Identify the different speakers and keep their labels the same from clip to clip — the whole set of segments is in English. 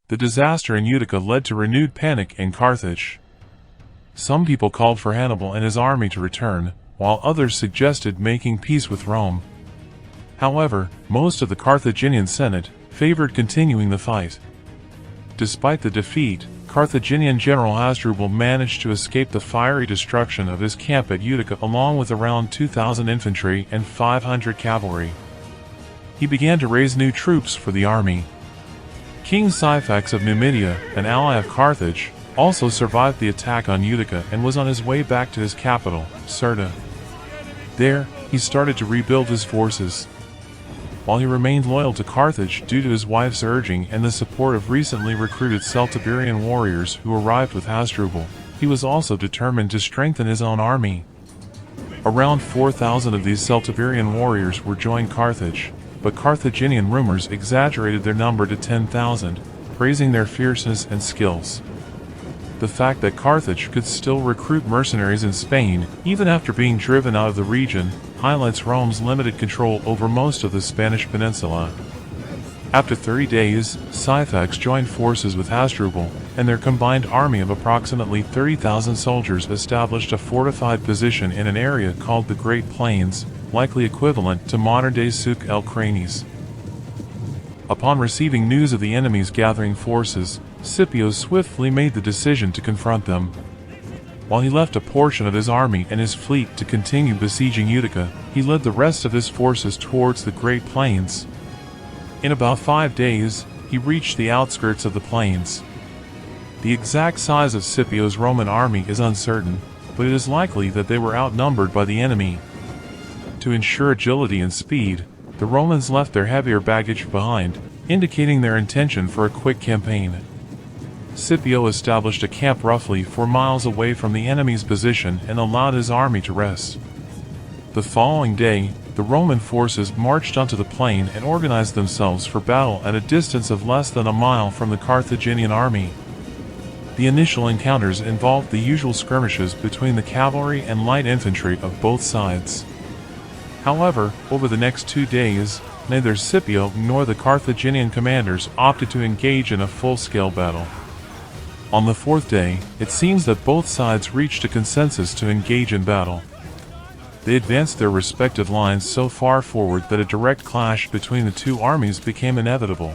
Speaker 1: The disaster in Utica led to renewed panic in Carthage. Some people called for Hannibal and his army to return, while others suggested making peace with Rome. However, most of the Carthaginian Senate favored continuing the fight. Despite the defeat, Carthaginian General Hasdrubal managed to escape the fiery destruction of his camp at Utica along with around 2,000 infantry and 500 cavalry. He began to raise new troops for the army. King Syphax of Numidia, an ally of Carthage, also survived the attack on Utica and was on his way back to his capital, Cirta. There, he started to rebuild his forces. While he remained loyal to Carthage due to his wife's urging and the support of recently recruited Celtiberian warriors who arrived with Hasdrubal, he was also determined to strengthen his own army. Around 4,000 of these Celtiberian warriors were joined Carthage, but Carthaginian rumors exaggerated their number to 10,000, praising their fierceness and skills. The fact that Carthage could still recruit mercenaries in Spain, even after being driven out of the region, highlights Rome's limited control over most of the Spanish peninsula. After 30 days, Syphax joined forces with Hasdrubal, and their combined army of approximately 30,000 soldiers established a fortified position in an area called the Great Plains, likely equivalent to modern-day Souk el Kranis. Upon receiving news of the enemy's gathering forces, Scipio swiftly made the decision to confront them. While he left a portion of his army and his fleet to continue besieging Utica, he led the rest of his forces towards the Great Plains. In about 5 days, he reached the outskirts of the plains. The exact size of Scipio's Roman army is uncertain, but it is likely that they were outnumbered by the enemy. To ensure agility and speed, the Romans left their heavier baggage behind, indicating their intention for a quick campaign. Scipio established a camp roughly 4 miles away from the enemy's position and allowed his army to rest. The following day, the Roman forces marched onto the plain and organized themselves for battle at a distance of less than a mile from the Carthaginian army. The initial encounters involved the usual skirmishes between the cavalry and light infantry of both sides. However, over the next 2 days, neither Scipio nor the Carthaginian commanders opted to engage in a full-scale battle. On the 4th day, it seems that both sides reached a consensus to engage in battle. They advanced their respective lines so far forward that a direct clash between the two armies became inevitable.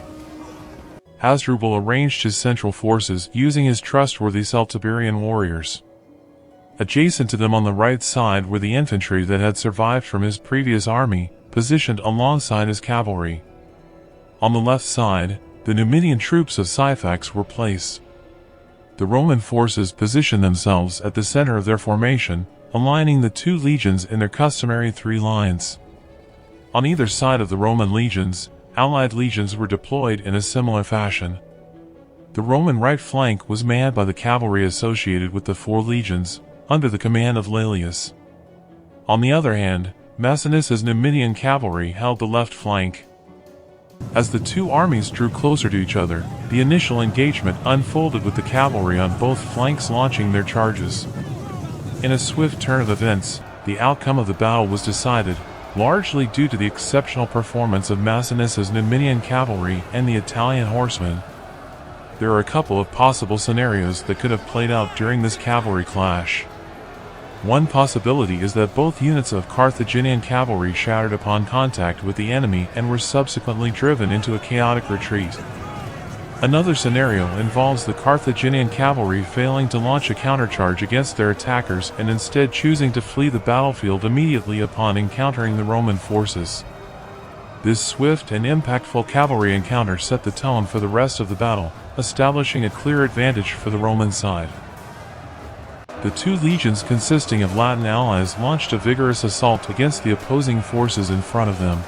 Speaker 1: Hasdrubal arranged his central forces using his trustworthy Celtiberian warriors. Adjacent to them on the right side were the infantry that had survived from his previous army, positioned alongside his cavalry. On the left side, the Numidian troops of Syphax were placed. The Roman forces positioned themselves at the center of their formation, aligning the two legions in their customary 3 lines. On either side of the Roman legions, allied legions were deployed in a similar fashion. The Roman right flank was manned by the cavalry associated with the 4 legions, under the command of Laelius. On the other hand, Masiniss's Numidian cavalry held the left flank. As the two armies drew closer to each other, the initial engagement unfolded with the cavalry on both flanks launching their charges. In a swift turn of events, the outcome of the battle was decided, largely due to the exceptional performance of Masiniss's Numidian cavalry and the Italian horsemen. There are a couple of possible scenarios that could have played out during this cavalry clash. One possibility is that both units of Carthaginian cavalry shattered upon contact with the enemy and were subsequently driven into a chaotic retreat. Another scenario involves the Carthaginian cavalry failing to launch a countercharge against their attackers and instead choosing to flee the battlefield immediately upon encountering the Roman forces. This swift and impactful cavalry encounter set the tone for the rest of the battle, establishing a clear advantage for the Roman side. The two legions consisting of Latin allies launched a vigorous assault against the opposing forces in front of them.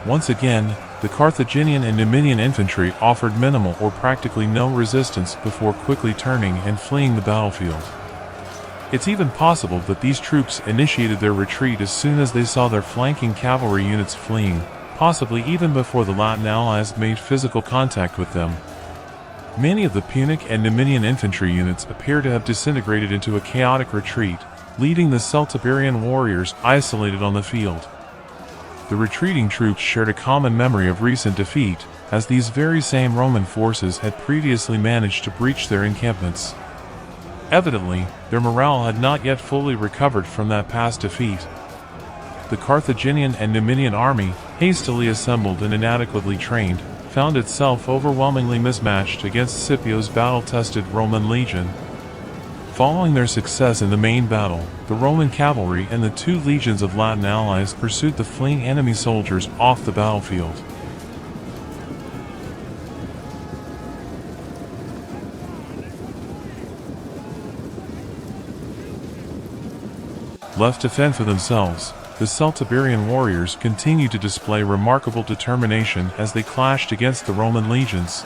Speaker 1: Once again, the Carthaginian and Numidian infantry offered minimal or practically no resistance before quickly turning and fleeing the battlefield. It's even possible that these troops initiated their retreat as soon as they saw their flanking cavalry units fleeing, possibly even before the Latin allies made physical contact with them. Many of the Punic and Numidian infantry units appear to have disintegrated into a chaotic retreat, leaving the Celtiberian warriors isolated on the field. The retreating troops shared a common memory of recent defeat, as these very same Roman forces had previously managed to breach their encampments. Evidently, their morale had not yet fully recovered from that past defeat. The Carthaginian and Numidian army, hastily assembled and inadequately trained, found itself overwhelmingly mismatched against Scipio's battle-tested Roman legion. Following their success in the main battle, the Roman cavalry and the 2 legions of Latin allies pursued the fleeing enemy soldiers off the battlefield. Left to fend for themselves, the Celtiberian warriors continued to display remarkable determination as they clashed against the Roman legions.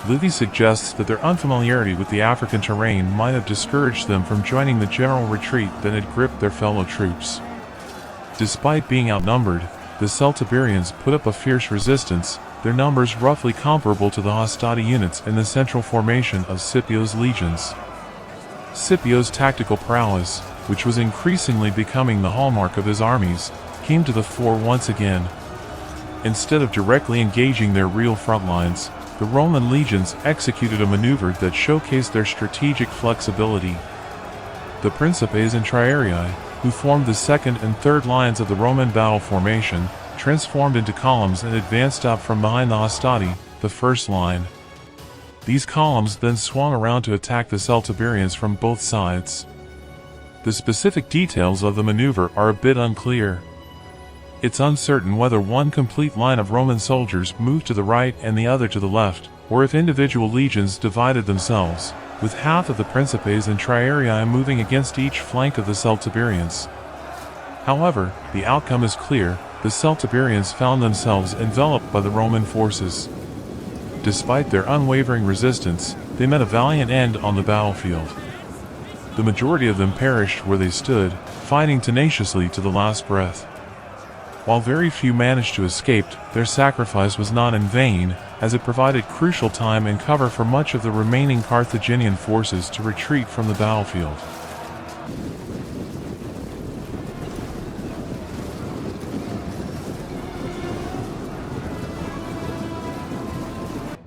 Speaker 1: Livy suggests that their unfamiliarity with the African terrain might have discouraged them from joining the general retreat that had gripped their fellow troops. Despite being outnumbered, the Celtiberians put up a fierce resistance, their numbers roughly comparable to the hostati units in the central formation of Scipio's legions. Scipio's tactical prowess, which was increasingly becoming the hallmark of his armies, came to the fore once again. Instead of directly engaging their real front lines, the Roman legions executed a maneuver that showcased their strategic flexibility. The Principes and Triarii, who formed the second and third lines of the Roman battle formation, transformed into columns and advanced up from behind the hostati, the first line. These columns then swung around to attack the Celtiberians from both sides. The specific details of the maneuver are a bit unclear. It's uncertain whether one complete line of Roman soldiers moved to the right and the other to the left, or if individual legions divided themselves, with half of the Principes and Triarii moving against each flank of the Celtiberians. However, the outcome is clear: the Celtiberians found themselves enveloped by the Roman forces. Despite their unwavering resistance, they met a valiant end on the battlefield. The majority of them perished where they stood, fighting tenaciously to the last breath. While very few managed to escape, their sacrifice was not in vain, as it provided crucial time and cover for much of the remaining Carthaginian forces to retreat from the battlefield.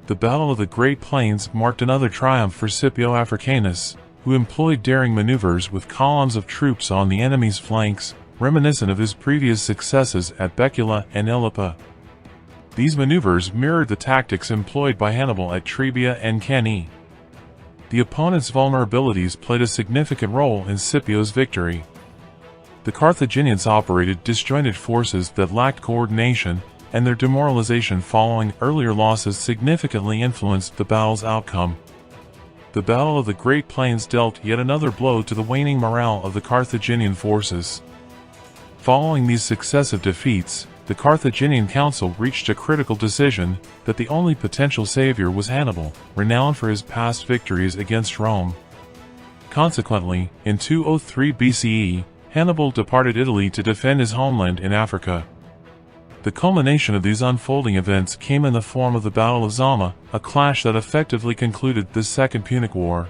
Speaker 1: The Battle of the Great Plains marked another triumph for Scipio Africanus, who employed daring maneuvers with columns of troops on the enemy's flanks, reminiscent of his previous successes at Becula and Ilipa. These maneuvers mirrored the tactics employed by Hannibal at Trebia and Cannae. The opponent's vulnerabilities played a significant role in Scipio's victory. The Carthaginians operated disjointed forces that lacked coordination, and their demoralization following earlier losses significantly influenced the battle's outcome. The Battle of the Great Plains dealt yet another blow to the waning morale of the Carthaginian forces. Following these successive defeats, the Carthaginian council reached a critical decision that the only potential savior was Hannibal, renowned for his past victories against Rome. Consequently, in 203 BCE, Hannibal departed Italy to defend his homeland in Africa. The culmination of these unfolding events came in the form of the Battle of Zama, a clash that effectively concluded the Second Punic War.